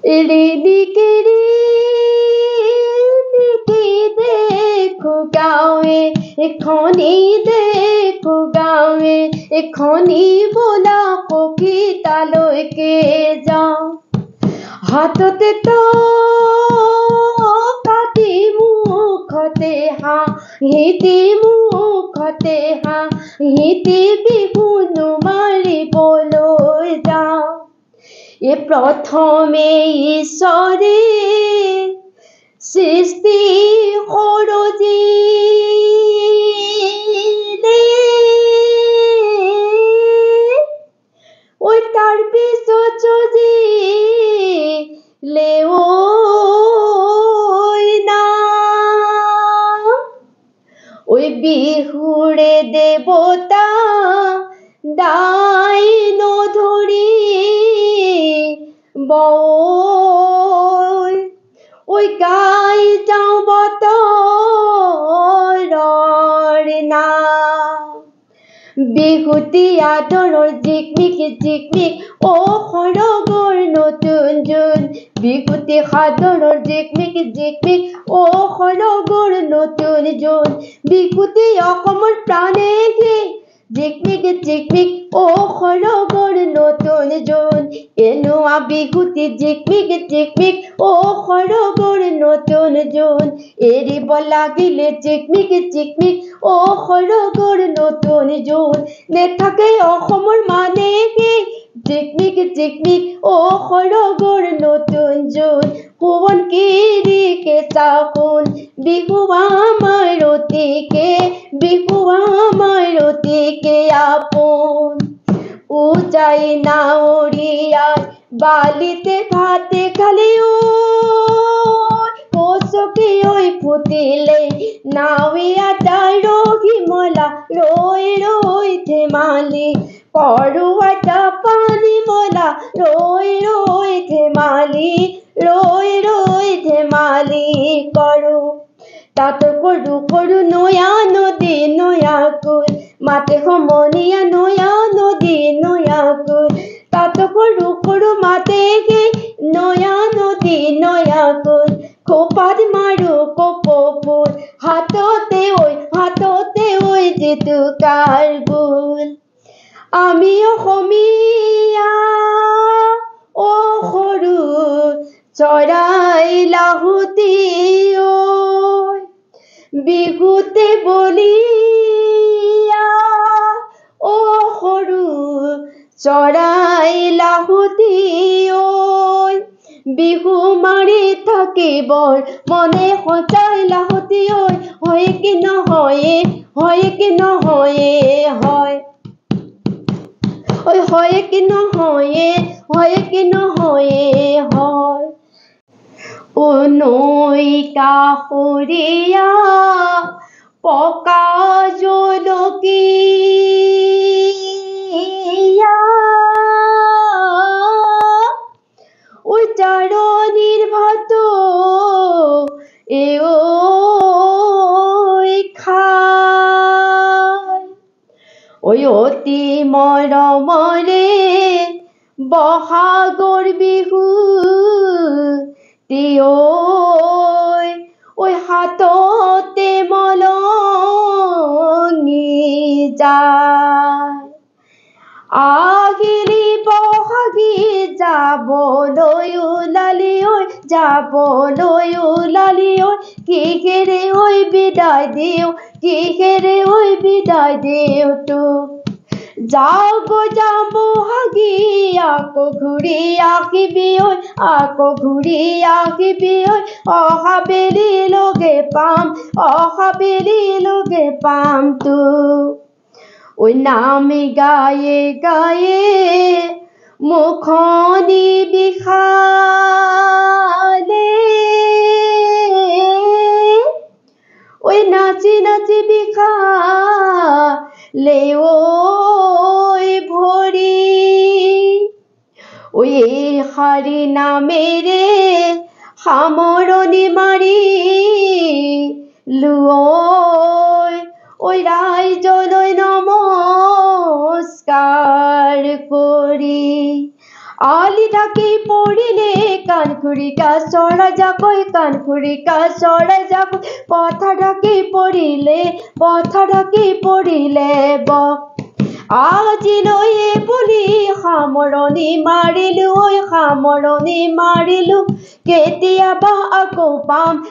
ঋণিকে দেখো গাঁৱে এখনি দেখো গাঁৱে এখনি বোলা কবিতালৈকে যাওঁ হাততে তো কাটি মুখতে হাঁহিতি মুখতে হাঁহিতি বিহুনো মাৰিবলৈ যাওঁ প্ৰথমে ঈশ্বৰে সৃষ্টি কৰিলে তাৰ পিছত সজিলে নাম বিহুৰে দেৱতা দাই নধৰি গাই যাওঁ বতৰৰ নাম বিহুতি আদৰৰ জিকমিক জিকমিক সৰগৰ নতুন জোন বিহুতি সাদৰৰ জিকমিক জিকমিক সৰগৰ নতুন জোন বিহুতি অসমৰ প্ৰাণেৰে জিকমিক জিকমিক সৰগৰ নতুন জোন এনেকুৱা বিহুতি জিকমিক জিকমিক সৰগৰ নতুন জোন এৰিব লাগিলে জিকমিক জিকমিক সৰগৰ নতুন জোন নেথাকে অসমৰ মানেৰে জিকমিক জিকমিক সৰগৰ নতুন জোন সোৱণশিৰি কেঁচা সোণ বিহু আমাৰ অতিকে বিহু আমাৰ অতিকে আপোন উজাই নাৱৰীয়াই বালিতে ভাতে খালে কচুকি ফুটিলে নাৱৰীয়া তাই ৰহিমলা ৰৈ ৰৈ ধেমালি পৰুৱা পানী মলা ৰৈ ৰৈ ধেমালি কৰো তাত সৰু সৰু নয়া নদী নয়াকৈ মাতে সমনীয়া নয়া নদী নয়াকৈ তাত সৰু সৰু মাতেগে নয়া নদী নয়াকৈ খোপাত মাৰো কপৌফুল হাততে ঐ জেতুকাৰ গোল আমি অসমীয়া সৰু চৰাই লাহুতি বিহুতে বলিয়া সৰু চৰাই লাহুতি বিহু মাৰি থাকিবৰ মনে সজাই লাহুতি হয় কি নহয়ে হয় কি নহয়ে হয় হয় কি নহয়ে হয় কি নহয়ে হয় নৈ কাষৰীয়া পকা জলকীয়া জাৰণিৰ ভাতো খাই অতি মৰমৰে বহাগৰ বিহু হাততে মলঙি যায় আহিলি বহাগী যাবলৈ ওলালি কিহেৰে বিদায় দিওঁ কিহেৰে বিদায় দিওঁ তোক যাওঁ বহাগী আকৌ ঘূৰি আহিবি অহা বেলি লগে পাম তোক নাম গায়ে গায়ে মুখনি বিষালে নাচি নাচি বিষালে ভৰি শাৰী নামেৰে সামৰণি মাৰি ৰাইজলৈ নমস্কাৰ কৰি আলি ঢাকি পৰিলে কাণ কাণখুৰি কাছৰ ৰাজাকৈ কাণখুৰি কাছৰ ৰাজাকৈ পথা ঢাকি পৰিলে আজিলৈ বুলি সামৰণি মাৰিলো কেতিয়াবা আকৌ পাম